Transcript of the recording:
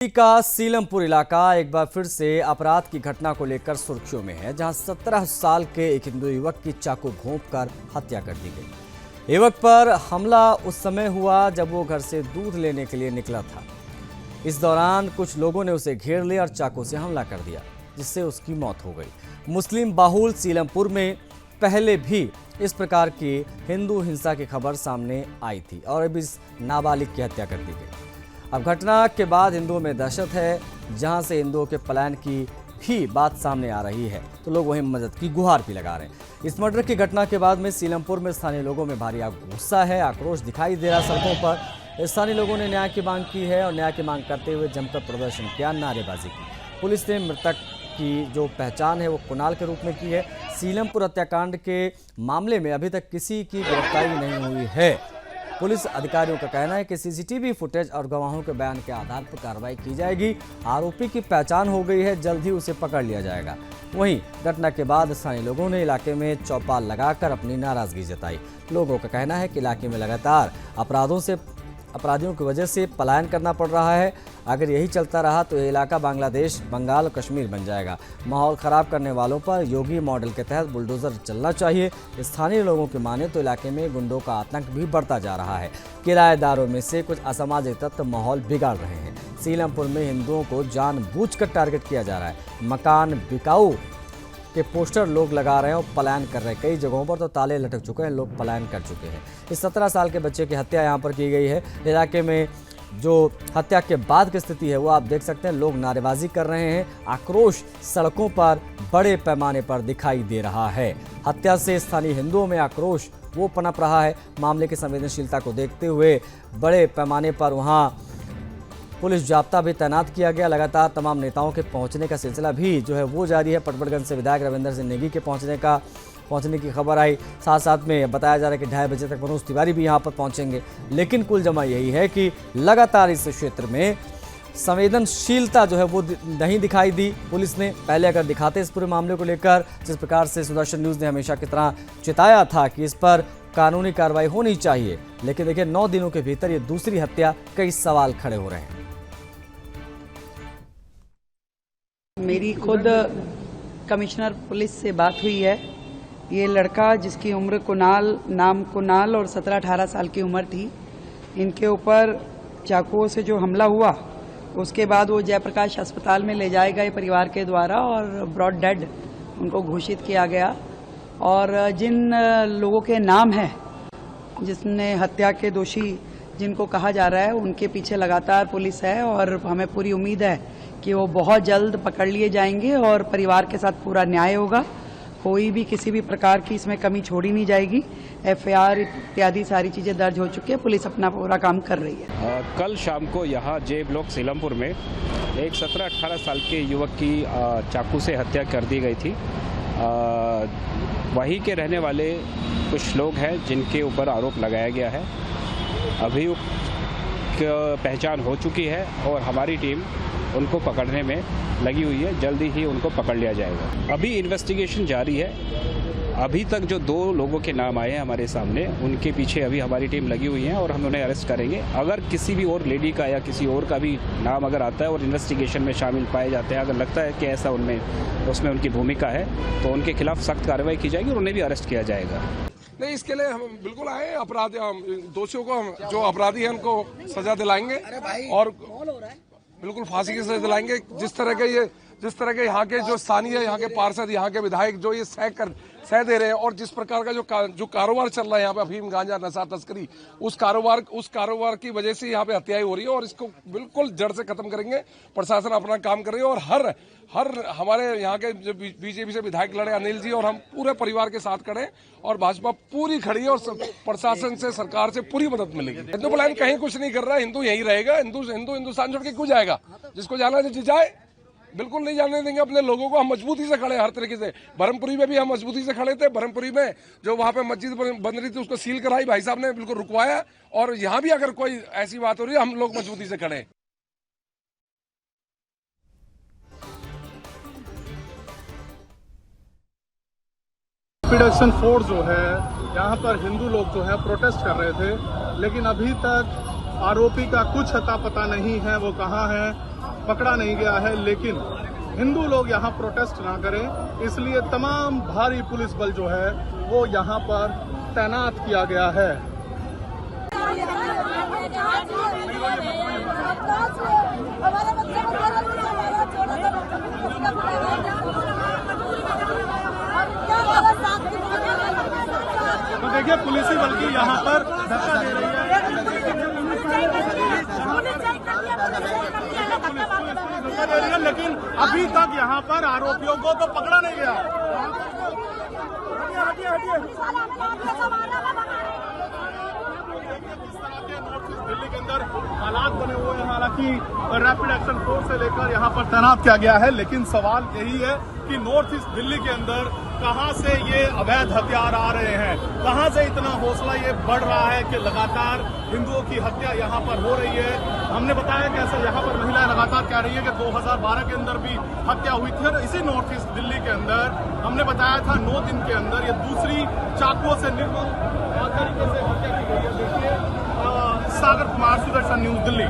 दिल्ली का सीलमपुर इलाका एक बार फिर से अपराध की घटना को लेकर सुर्खियों में है, जहां 17 साल के एक हिंदू युवक की चाकू घोंपकर हत्या कर दी गई। युवक पर हमला उस समय हुआ जब वो घर से दूध लेने के लिए निकला था। इस दौरान कुछ लोगों ने उसे घेर लिया और चाकू से हमला कर दिया, जिससे उसकी मौत हो गई। मुस्लिम बाहुल सीलमपुर में पहले भी इस प्रकार की हिंदू हिंसा की खबर सामने आई थी और अब इस नाबालिग की हत्या कर दी गई। अब घटना के बाद हिंदुओं में दहशत है, जहां से हिंदुओं के पलायन की भी बात सामने आ रही है, तो लोग वहीं मदद की गुहार भी लगा रहे हैं। इस मर्डर की घटना के बाद में सीलमपुर में स्थानीय लोगों में भारी गुस्सा है, आक्रोश दिखाई दे रहा सड़कों पर। स्थानीय लोगों ने न्याय की मांग की है और न्याय की मांग करते हुए जमकर प्रदर्शन किया, नारेबाजी की। पुलिस ने मृतक की जो पहचान है वो कुणाल के रूप में की है। सीलमपुर हत्याकांड के मामले में अभी तक किसी की गिरफ्तारी नहीं हुई है। पुलिस अधिकारियों का कहना है कि सीसीटीवी फुटेज और गवाहों के बयान के आधार पर कार्रवाई की जाएगी। आरोपी की पहचान हो गई है, जल्द ही उसे पकड़ लिया जाएगा। वहीं घटना के बाद स्थानीय लोगों ने इलाके में चौपाल लगाकर अपनी नाराजगी जताई। लोगों का कहना है कि इलाके में लगातार अपराधियों की वजह से पलायन करना पड़ रहा है। अगर यही चलता रहा तो ये इलाका बांग्लादेश, बंगाल और कश्मीर बन जाएगा। माहौल खराब करने वालों पर योगी मॉडल के तहत बुलडोजर चलना चाहिए। स्थानीय लोगों की माने तो इलाके में गुंडों का आतंक भी बढ़ता जा रहा है। किराएदारों में से कुछ असामाजिक तत्व माहौल बिगाड़ रहे हैं। सीलमपुर में हिंदुओं को जानबूझकर टारगेट किया जा रहा है। मकान बिकाऊ के पोस्टर लोग लगा रहे हैं और पलायन कर रहे हैं। कई जगहों पर तो ताले लटक चुके हैं, लोग पलायन कर चुके हैं। इस 17 साल के बच्चे की हत्या यहाँ पर की गई है। इलाके में जो हत्या के बाद की स्थिति है वो आप देख सकते हैं। लोग नारेबाजी कर रहे हैं, आक्रोश सड़कों पर बड़े पैमाने पर दिखाई दे रहा है। हत्या से स्थानीय हिंदुओं में आक्रोश वो पनप रहा है। मामले की संवेदनशीलता को देखते हुए बड़े पैमाने पर वहाँ पुलिस जाब्ता भी तैनात किया गया। लगातार तमाम नेताओं के पहुंचने का सिलसिला भी जो है वो जारी है। पटवर्धन से विधायक रविंदर सिंह नेगी के पहुंचने की खबर आई। साथ साथ में बताया जा रहा है कि 2:30 बजे तक मनोज तिवारी भी यहां पर पहुंचेंगे। लेकिन कुल जमा यही है कि लगातार इस क्षेत्र में संवेदनशीलता जो है वो नहीं दिखाई दी पुलिस ने। पहले अगर दिखाते इस पूरे मामले को लेकर, जिस प्रकार से सुदर्शन न्यूज़ ने हमेशा की तरह चिताया था कि इस पर कानूनी कार्रवाई होनी चाहिए, लेकिन देखिए 9 दिनों के भीतर ये दूसरी हत्या, कई सवाल खड़े हो रहे हैं। मेरी खुद कमिश्नर पुलिस से बात हुई है। ये लड़का जिसकी उम्र कुणाल और 17-18 साल की उम्र थी, इनके ऊपर चाकुओं से जो हमला हुआ उसके बाद वो जयप्रकाश अस्पताल में ले जाए गए परिवार के द्वारा और ब्रॉड डेड उनको घोषित किया गया। और जिन लोगों के नाम हैं जिसने हत्या के दोषी जिनको कहा जा रहा है, उनके पीछे लगातार पुलिस है और हमें पूरी उम्मीद है कि वो बहुत जल्द पकड़ लिए जाएंगे और परिवार के साथ पूरा न्याय होगा। कोई भी किसी भी प्रकार की इसमें कमी छोड़ी नहीं जाएगी। एफआईआर इत्यादि सारी चीजें दर्ज हो चुकी है, पुलिस अपना पूरा काम कर रही है। कल शाम को यहाँ जे ब्लॉक सीलमपुर में एक 17-18 साल के युवक की चाकू से हत्या कर दी गई थी। वहीं के रहने वाले कुछ लोग हैं जिनके ऊपर आरोप लगाया गया है। अभियुक्त की पहचान हो चुकी है और हमारी टीम उनको पकड़ने में लगी हुई है। जल्दी ही उनको पकड़ लिया जाएगा। अभी इन्वेस्टिगेशन जारी है। अभी तक जो 2 लोगों के नाम आए हैं हमारे सामने, उनके पीछे अभी हमारी टीम लगी हुई है और हम उन्हें अरेस्ट करेंगे। अगर किसी भी और लेडी का या किसी और का भी नाम अगर आता है और इन्वेस्टिगेशन में शामिल पाए जाते हैं, अगर लगता है कि ऐसा उसमें उनकी भूमिका है, तो उनके खिलाफ सख्त कार्रवाई की जाएगी और उन्हें भी अरेस्ट किया जाएगा। नहीं, इसके लिए हम बिल्कुल आए। दोषियों को हम जो अपराधी हैं उनको सजा दिलाएंगे और बिल्कुल फांसी की सजा दिलाएंगे। जिस तरह के यहाँ के जो स्थानीय यहाँ के पार्षद, यहाँ के विधायक जो ये सह दे रहे हैं और जिस प्रकार का जो कारोबार चल रहा है यहाँ पे, अफीम, गांजा, नशा तस्करी, उस कारोबार की वजह से यहाँ पे हत्याएं हो रही है और इसको बिल्कुल जड़ से खत्म करेंगे। प्रशासन अपना काम कर रही है और हर हमारे यहाँ के जो बीजेपी से विधायक लड़े अनिल जी और हम पूरे परिवार के साथ खड़े और भाजपा पूरी खड़ी है और प्रशासन से, सरकार से पूरी मदद मिलेगी। हिंदू पलायन कहीं कुछ नहीं कर रहा है, हिंदू यहीं रहेगा। हिंदुस्तान छोड़ के क्यों जाएगा? जिसको जाना है जाए, बिल्कुल नहीं जाने देंगे अपने लोगों को। हम मजबूती से खड़े हर तरीके से। ब्रह्मपुरी में भी हम मजबूती से खड़े थे। ब्रह्मपुरी में जो वहां पे मस्जिद बन रही थी उसको सील कराई, भाई साहब ने बिल्कुल रुकवाया। और यहाँ भी अगर कोई ऐसी बात हो रही है, हम लोग मजबूती से खड़े। लिक्विडेशन फोर्स जो है यहाँ पर हिंदू लोग जो है प्रोटेस्ट कर रहे थे, लेकिन अभी तक आरोपी का कुछ अता पता नहीं है, वो कहाँ है। पकड़ा नहीं गया है, लेकिन हिंदू लोग यहाँ प्रोटेस्ट ना करें इसलिए तमाम भारी पुलिस बल जो है वो यहाँ पर तैनात किया गया है। तो देखिए पुलिस ही बल्कि यहाँ पर धक्का दे रही है, लेकिन अभी तक यहाँ पर आरोपियों को तो पकड़ा नहीं गया। दिल्ली के अंदर हालात बने हुए हैं, हालांकि रैपिड एक्शन फोर्स से लेकर यहाँ पर तैनात किया गया है, लेकिन सवाल यही है कि नॉर्थ ईस्ट दिल्ली के अंदर कहां से ये अवैध हथियार आ रहे हैं, कहां से इतना हौसला ये बढ़ रहा है कि लगातार हिंदुओं की हत्या यहाँ पर हो रही है। हमने बताया कैसे यहाँ पर महिलाएं लगातार कह रही है कि 2012 के अंदर भी हत्या हुई थी और इसी नॉर्थ ईस्ट दिल्ली के अंदर हमने बताया था 9 दिन के अंदर ये दूसरी चाकुओं से निर्मम तरीके से हत्या की गई है। देखिए सागर कुमार, सुदर्शन न्यूज, दिल्ली।